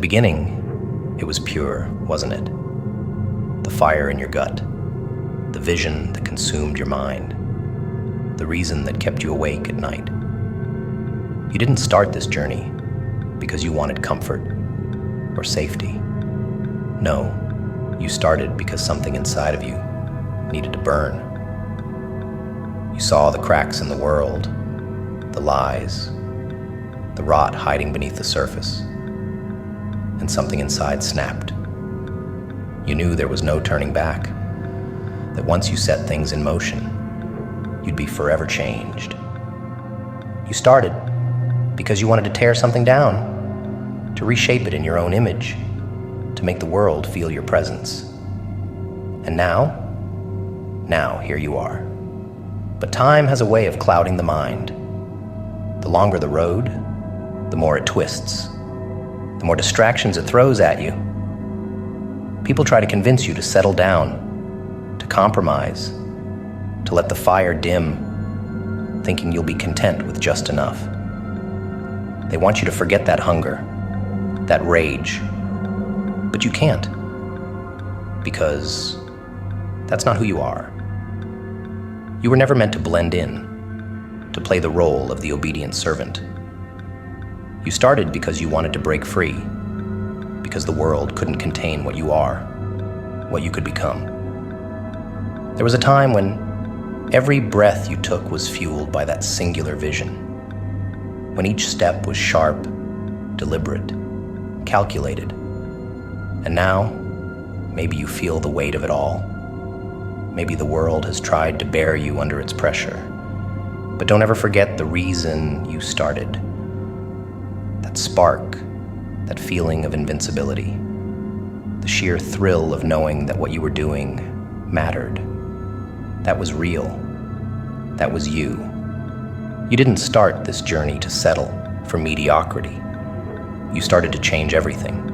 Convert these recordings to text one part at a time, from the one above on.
beginning, it was pure, wasn't it? The fire in your gut, the vision that consumed your mind, the reason that kept you awake at night. You didn't start this journey because you wanted comfort or safety. No, you started because something inside of you needed to burn. You saw the cracks in the world, the lies, the rot hiding beneath the surface, and something inside snapped. You knew there was no turning back, that once you set things in motion, you'd be forever changed. You started because you wanted to tear something down, to reshape it in your own image, to make the world feel your presence. And now here you are. But time has a way of clouding the mind. The longer the road, the more it twists, the more distractions it throws at you. People try to convince you to settle down, to compromise, to let the fire dim, thinking you'll be content with just enough. They want you to forget that hunger, that rage, but you can't, because that's not who you are. You were never meant to blend in, to play the role of the obedient servant. You started because you wanted to break free, because the world couldn't contain what you are, what you could become. There was a time when every breath you took was fueled by that singular vision, when each step was sharp, deliberate, calculated. And now, maybe you feel the weight of it all. Maybe the world has tried to bear you under its pressure. But don't ever forget the reason you started. That spark, that feeling of invincibility, the sheer thrill of knowing that what you were doing mattered. That was real. That was you. You didn't start this journey to settle for mediocrity. You started to change everything.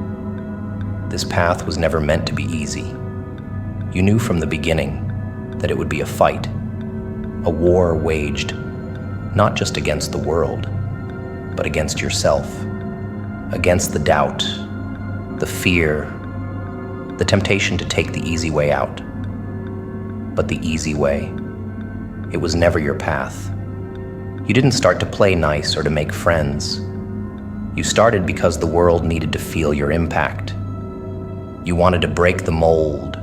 This path was never meant to be easy. You knew from the beginning that it would be a fight, a war waged not just against the world, but against yourself, against the doubt, the fear, the temptation to take the easy way out. But the easy way, it was never your path. You didn't start to play nice or to make friends. You started because the world needed to feel your impact. You wanted to break the mold,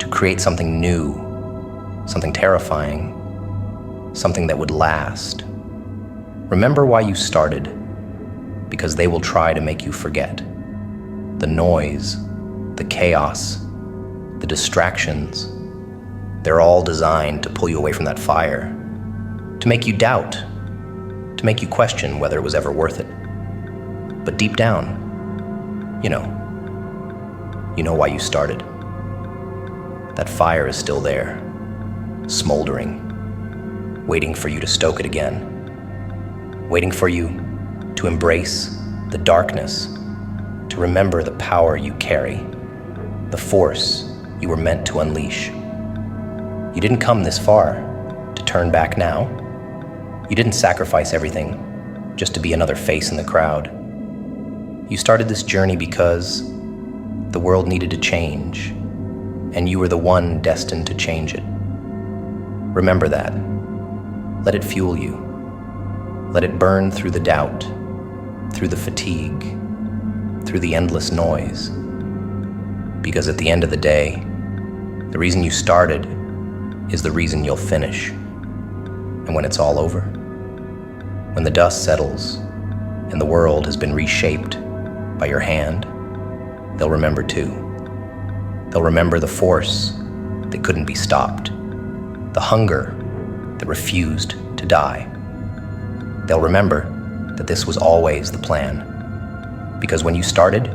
to create something new, something terrifying, something that would last. Remember why you started, because they will try to make you forget. The noise, the chaos, the distractions, they're all designed to pull you away from that fire, to make you doubt, to make you question whether it was ever worth it. But deep down, you know why you started. That fire is still there, smoldering, waiting for you to stoke it again, waiting for you to embrace the darkness, to remember the power you carry, the force you were meant to unleash. You didn't come this far to turn back now. You didn't sacrifice everything just to be another face in the crowd. You started this journey because the world needed to change, and you were the one destined to change it. Remember that. Let it fuel you. Let it burn through the doubt, through the fatigue, through the endless noise. Because at the end of the day, the reason you started is the reason you'll finish. And when it's all over, when the dust settles and the world has been reshaped by your hand, they'll remember too. They'll remember the force that couldn't be stopped, the hunger that refused to die. They'll remember that this was always the plan. Because when you started,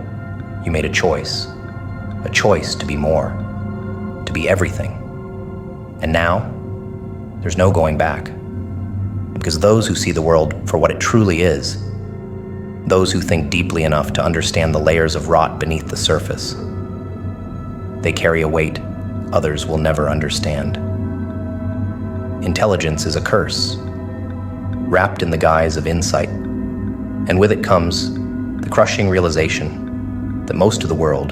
you made a choice to be more, to be everything. And now, there's no going back. Because those who see the world for what it truly is, those who think deeply enough to understand the layers of rot beneath the surface, they carry a weight others will never understand. Intelligence is a curse, wrapped in the guise of insight, and with it comes the crushing realization that most of the world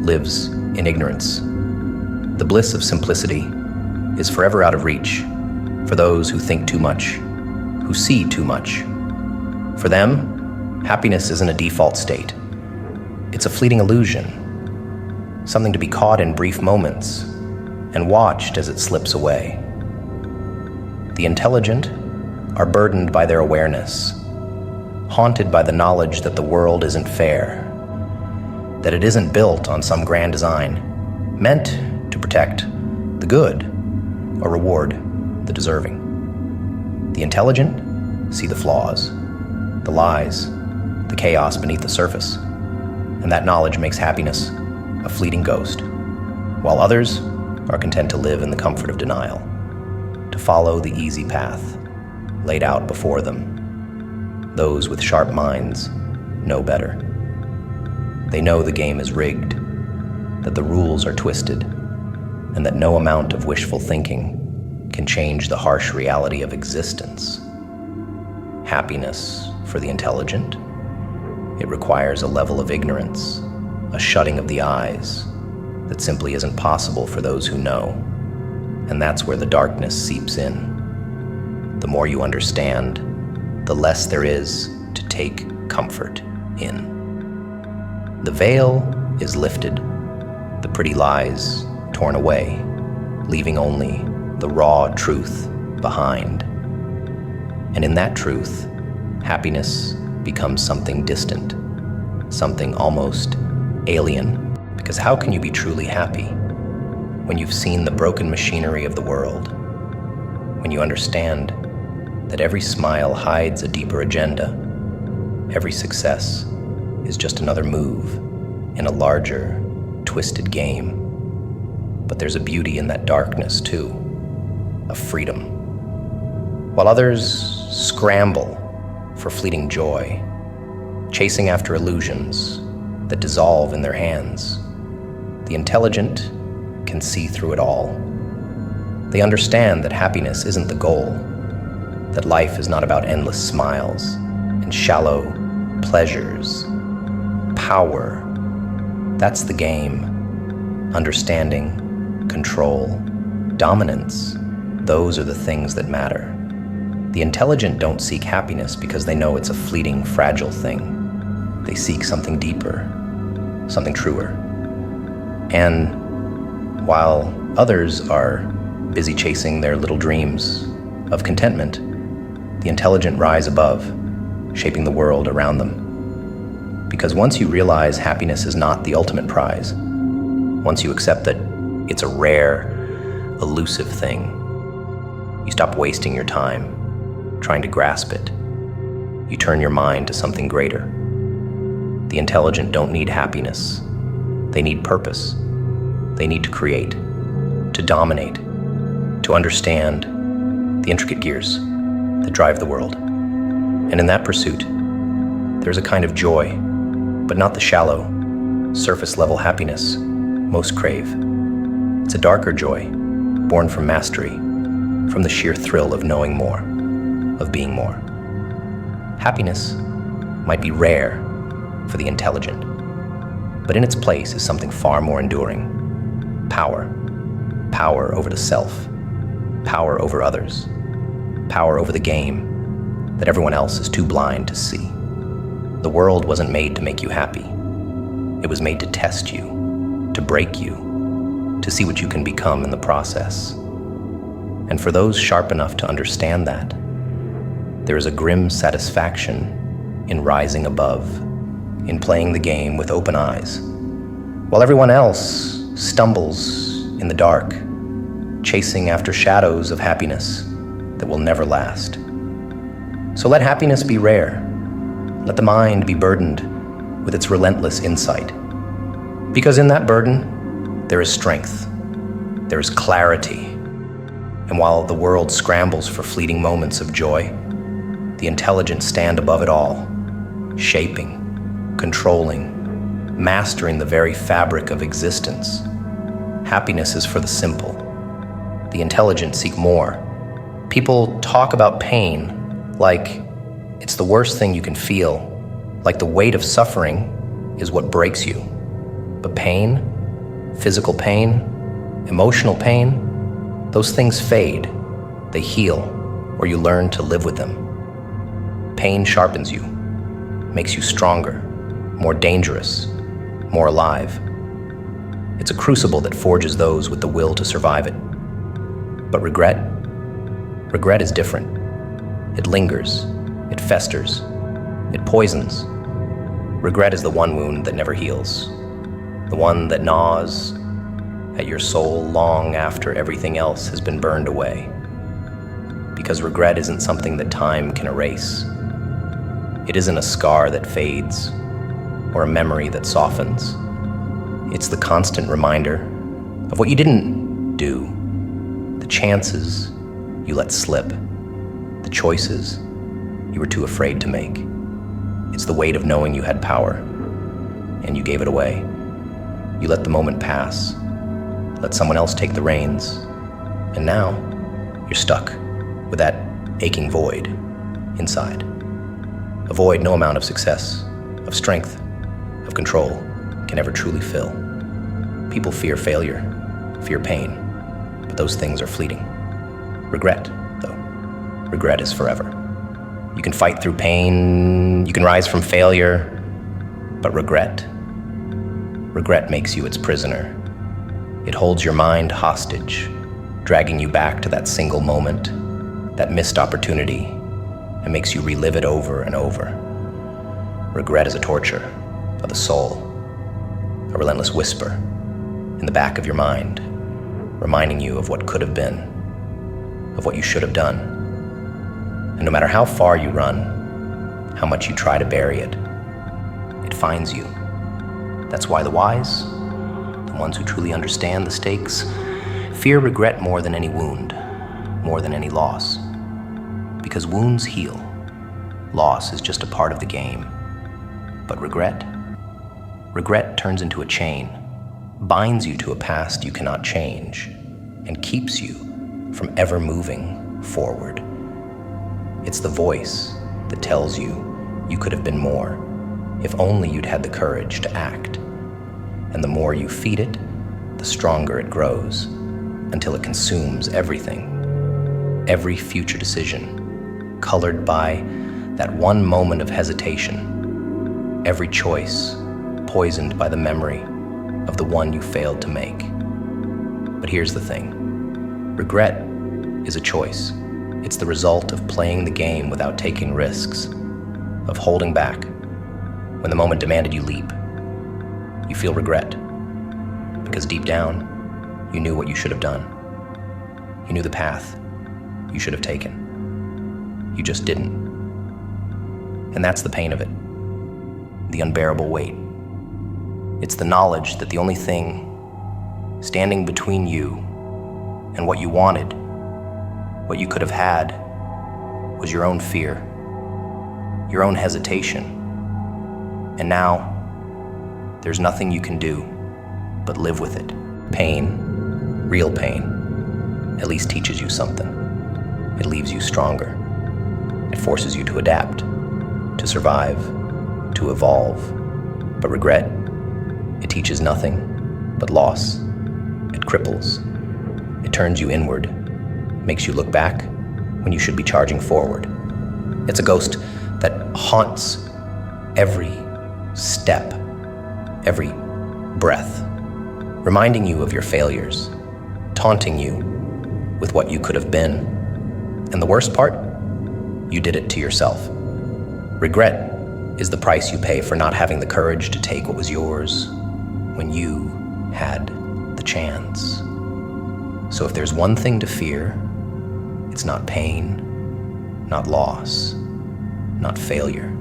lives in ignorance. The bliss of simplicity is forever out of reach for those who think too much, who see too much. For them, happiness isn't a default state. It's a fleeting illusion, something to be caught in brief moments and watched as it slips away. The intelligent are burdened by their awareness, haunted by the knowledge that the world isn't fair, that it isn't built on some grand design, meant to protect the good or reward the deserving. The intelligent see the flaws, the lies, the chaos beneath the surface, and that knowledge makes happiness a fleeting ghost, while others are content to live in the comfort of denial, to follow the easy path laid out before them. Those with sharp minds know better. They know the game is rigged, that the rules are twisted, and that no amount of wishful thinking can change the harsh reality of existence. Happiness for the intelligent, it requires a level of ignorance, a shutting of the eyes that simply isn't possible for those who know. And that's where the darkness seeps in. The more you understand, the less there is to take comfort in. The veil is lifted, the pretty lies torn away, leaving only the raw truth behind. And in that truth, happiness becomes something distant, something almost alien. Because how can you be truly happy when you've seen the broken machinery of the world, when you understand that every smile hides a deeper agenda, every success is just another move in a larger, twisted game? But there's a beauty in that darkness too, a freedom. While others scramble for fleeting joy, chasing after illusions that dissolve in their hands, the intelligent can see through it all. They understand that happiness isn't the goal, that life is not about endless smiles and shallow pleasures. Power, that's the game. Understanding, control, dominance, those are the things that matter. The intelligent don't seek happiness because they know it's a fleeting, fragile thing. They seek something deeper, something truer. And while others are busy chasing their little dreams of contentment, the intelligent rise above, shaping the world around them. Because once you realize happiness is not the ultimate prize, once you accept that it's a rare, elusive thing, you stop wasting your time trying to grasp it. You turn your mind to something greater. The intelligent don't need happiness. They need purpose. They need to create, to dominate, to understand the intricate gears that drive the world. And in that pursuit, there's a kind of joy, but not the shallow, surface-level happiness most crave. It's a darker joy, born from mastery, from the sheer thrill of knowing more, of being more. Happiness might be rare for the intelligent, but in its place is something far more enduring. Power. Power over the self. Power over others. Power over the game that everyone else is too blind to see. The world wasn't made to make you happy. It was made to test you, to break you, to see what you can become in the process. And for those sharp enough to understand that, there is a grim satisfaction in rising above, in playing the game with open eyes, while everyone else stumbles in the dark, chasing after shadows of happiness that will never last. So let happiness be rare. Let the mind be burdened with its relentless insight. Because in that burden, there is strength, there is clarity. And while the world scrambles for fleeting moments of joy, the intelligent stand above it all, shaping, controlling, mastering the very fabric of existence. Happiness is for the simple. The intelligent seek more. People talk about pain like it's the worst thing you can feel, like the weight of suffering is what breaks you. But pain, physical pain, emotional pain, those things fade, they heal, or you learn to live with them. Pain sharpens you, makes you stronger, more dangerous, more alive. It's a crucible that forges those with the will to survive it. But regret is different. It lingers, it festers, it poisons. Regret is the one wound that never heals, the one that gnaws at your soul long after everything else has been burned away. Because regret isn't something that time can erase. It isn't a scar that fades or a memory that softens. It's the constant reminder of what you didn't do, the chances you let slip, the choices you were too afraid to make. It's the weight of knowing you had power, and you gave it away. You let the moment pass, let someone else take the reins, and now you're stuck with that aching void inside. A void no amount of success, of strength, of control can ever truly fill. People fear failure, fear pain, but those things are fleeting. Regret, though, regret is forever. You can fight through pain, you can rise from failure, but regret makes you its prisoner. It holds your mind hostage, dragging you back to that single moment, that missed opportunity, and makes you relive it over and over. Regret is a torture of the soul, a relentless whisper in the back of your mind, reminding you of what could have been, of what you should have done. And no matter how far you run, how much you try to bury it, it finds you. That's why the wise, the ones who truly understand the stakes, fear regret more than any wound, more than any loss. Because wounds heal. Loss is just a part of the game. But regret turns into a chain, binds you to a past you cannot change, and keeps you from ever moving forward. It's the voice that tells you you could have been more, if only you'd had the courage to act. And the more you feed it, the stronger it grows, until it consumes everything, every future decision, colored by that one moment of hesitation, every choice poisoned by the memory of the one you failed to make. But here's the thing. Regret is a choice. It's the result of playing the game without taking risks, of holding back when the moment demanded you leap. You feel regret because deep down, you knew what you should have done. You knew the path you should have taken. You just didn't. And that's the pain of it, the unbearable weight. It's the knowledge that the only thing standing between you and what you wanted, what you could have had, was your own fear, your own hesitation. And now, there's nothing you can do but live with it. Pain, real pain, at least teaches you something. It leaves you stronger. It forces you to adapt, to survive, to evolve. But regret, it teaches nothing but loss. It cripples. It turns you inward, makes you look back when you should be charging forward. It's a ghost that haunts every step, every breath, reminding you of your failures, taunting you with what you could have been. And the worst part, you did it to yourself. Regret is the price you pay for not having the courage to take what was yours when you had the chance. So if there's one thing to fear, it's not pain, not loss, not failure.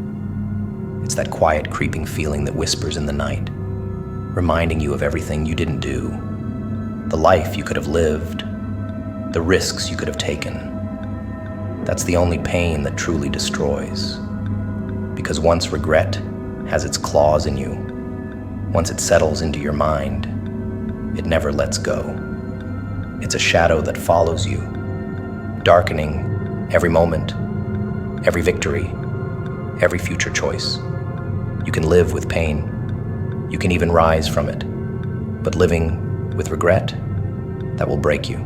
It's that quiet, creeping feeling that whispers in the night, reminding you of everything you didn't do, the life you could have lived, the risks you could have taken. That's the only pain that truly destroys. Because once regret has its claws in you, once it settles into your mind, it never lets go. It's a shadow that follows you, darkening every moment, every victory, every future choice. You can live with pain. You can even rise from it. But living with regret, that will break you.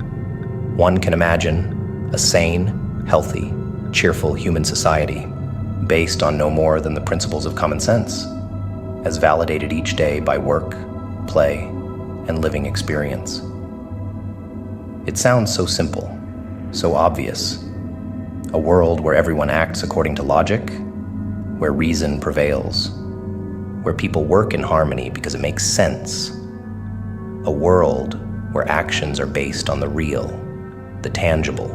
One can imagine a sane, healthy, cheerful human society based on no more than the principles of common sense, as validated each day by work, play, and living experience. It sounds so simple, so obvious. A world where everyone acts according to logic, where reason prevails, where people work in harmony because it makes sense. A world where actions are based on the real, the tangible,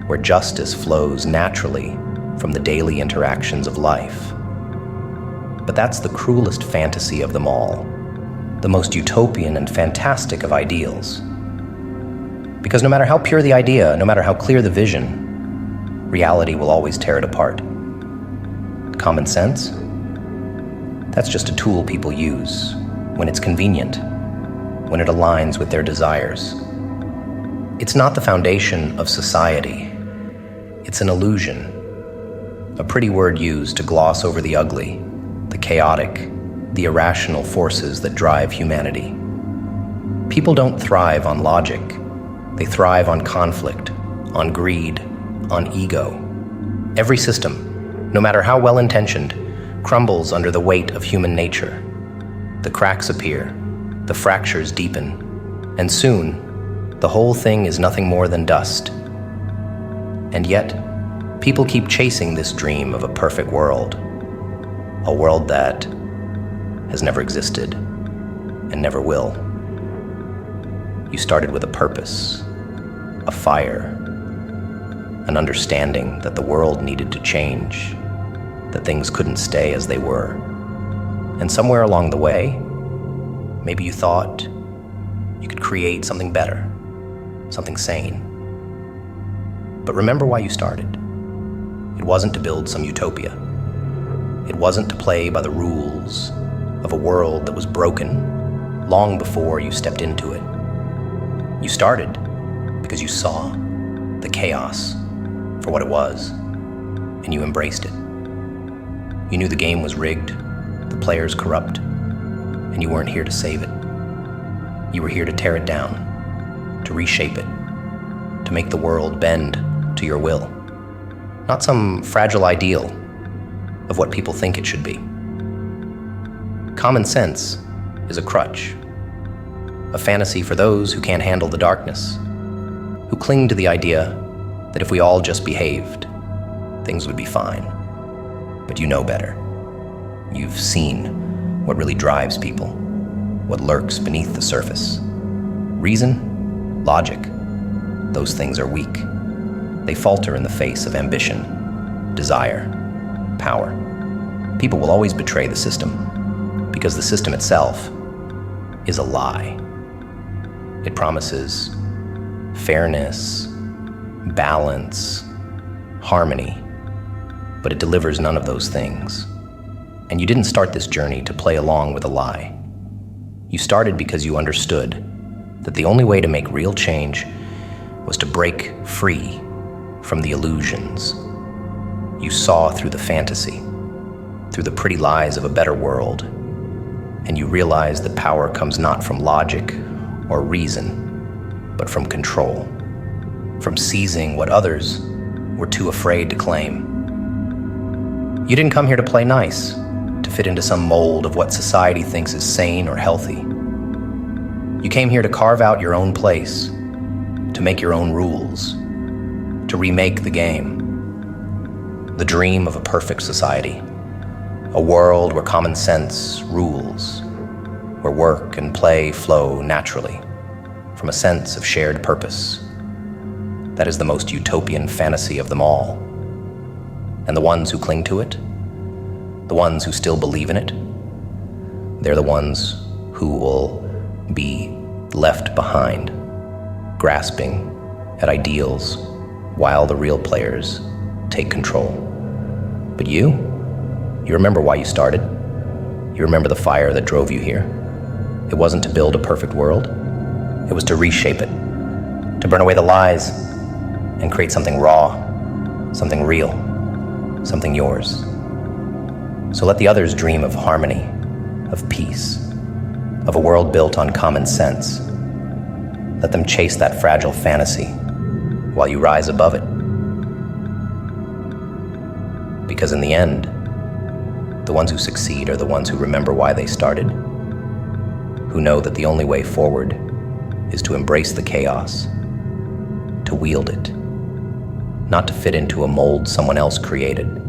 where justice flows naturally from the daily interactions of life. But that's the cruelest fantasy of them all, the most utopian and fantastic of ideals. Because no matter how pure the idea, no matter how clear the vision, reality will always tear it apart. Common sense? That's just a tool people use when it's convenient, when it aligns with their desires. It's not the foundation of society. It's an illusion, a pretty word used to gloss over the ugly, the chaotic, the irrational forces that drive humanity. People don't thrive on logic. They thrive on conflict, on greed, on ego. Every system, no matter how well-intentioned, crumbles under the weight of human nature. The cracks appear, the fractures deepen, and soon, the whole thing is nothing more than dust. And yet, people keep chasing this dream of a perfect world, a world that has never existed and never will. You started with a purpose, a fire, an understanding that the world needed to change, that things couldn't stay as they were. And somewhere along the way, maybe you thought you could create something better, something sane. But remember why you started. It wasn't to build some utopia. It wasn't to play by the rules of a world that was broken long before you stepped into it. You started because you saw the chaos for what it was, and you embraced it. You knew the game was rigged, the players corrupt, and you weren't here to save it. You were here to tear it down, to reshape it, to make the world bend to your will. Not some fragile ideal of what people think it should be. Common sense is a crutch, a fantasy for those who can't handle the darkness, who cling to the idea that if we all just behaved, things would be fine. But you know better. You've seen what really drives people, what lurks beneath the surface. Reason, logic, those things are weak. They falter in the face of ambition, desire, power. People will always betray the system because the system itself is a lie. It promises fairness, balance, harmony, but it delivers none of those things. And you didn't start this journey to play along with a lie. You started because you understood that the only way to make real change was to break free from the illusions. You saw through the fantasy, through the pretty lies of a better world, and you realized that power comes not from logic or reason, but from control, from seizing what others were too afraid to claim. You didn't come here to play nice, to fit into some mold of what society thinks is sane or healthy. You came here to carve out your own place, to make your own rules, to remake the game. The dream of a perfect society, a world where common sense rules, where work and play flow naturally from a sense of shared purpose. That is the most utopian fantasy of them all. And the ones who cling to it, the ones who still believe in it, they're the ones who will be left behind, grasping at ideals while the real players take control. But you remember why you started. You remember the fire that drove you here. It wasn't to build a perfect world. It was to reshape it, to burn away the lies and create something raw, something real, something yours. So let the others dream of harmony, of peace, of a world built on common sense. Let them chase that fragile fantasy while you rise above it. Because in the end, the ones who succeed are the ones who remember why they started, who know that the only way forward is to embrace the chaos, to wield it, not to fit into a mold someone else created.